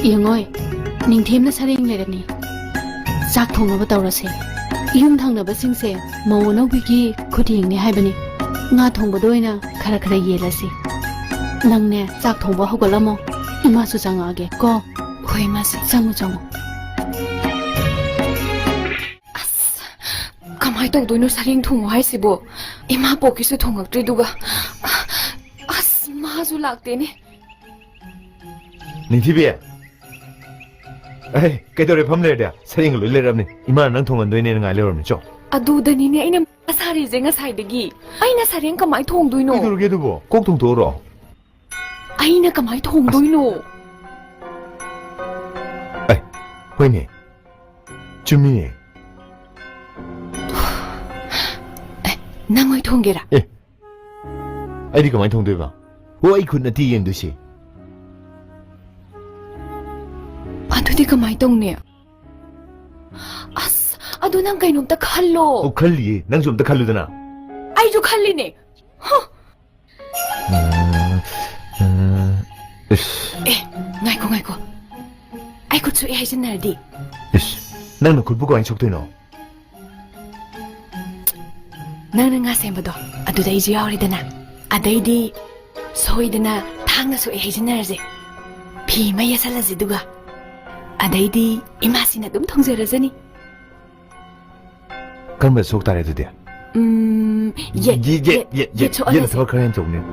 ยังไงนิ่งเทียมน่ะซาเร่งเลยเดี๋ยวนี้จากทงมาเตาละเสยุ่งทางเนบสิงเสมาวนักวิกีคุดยิงนี่ให้บะนี่งาทงบ่ด้วยนะคาราคาราเยละสินังเนี่ยจากทงบ่เฮาก็ละมออีมาสุจังอาเกก็คอยมาสิจังจังทำไมต้องดูนุสริงทุ่งไว้สิบ่อีมาปกิสุทุ่งอักตรีดูกะมาจุลักเตนี่นิ่งที่เบี้ยเอ้ยแกตัวเรียบพร้อมเลยเดี๋ยวสริงลุยเลยรับนี่อีมานั่งทงกันด้วยเนี่ยไงเรื่องนี้จ้ะอะดูเดี๋ยวนี้เนี่ยไอ้เนี่ยสารีเจงก็ใส่เด็กไอ้เนี่ยสารีก็ไม่ทงด้วยโน่แกตัวเรียบบ่ก๊กทงตัวหรอไอ้เนี่ยก็ไม่ทงด้วยโน่เอ้ยเฮ้ยเนี่ยจุ่มนี่นั่งไม่ทงเกล่ะเอ๊ะไอ้นี่ก็ไม่ทงด้วยป่ะโอ้ไอ้คุณนาทียังดูสิอะดูที่ก็ไม่ทงเนี่ยอะดูนั่งไก่หนุ่มตะคันโลโอ้คันลี่นั่งสุ่มตะคันเลยนะไอ้ดูคันลี่เนี่ยฮะเอ๊ะไงก็ไอ้คุณช่วยให้ฉันหน่อยดินั่งหนูคุณผู้ก่อให้ชกด้วยเนาะนั่งงาเซมบดออะดูได้จีเอาเลยเดนะอะได้ดีสวยเดนะทางน่ะสวยให้ฉันหน่อยสิพี่ไม่ยาสละสิดูกะอะได้ดีอีมาสินะดุมทงเจอร์ซะนี่กันเมื่อชกตาเลยตัวเดียวเย่เย่ทว่าใครยังจงเนี่ย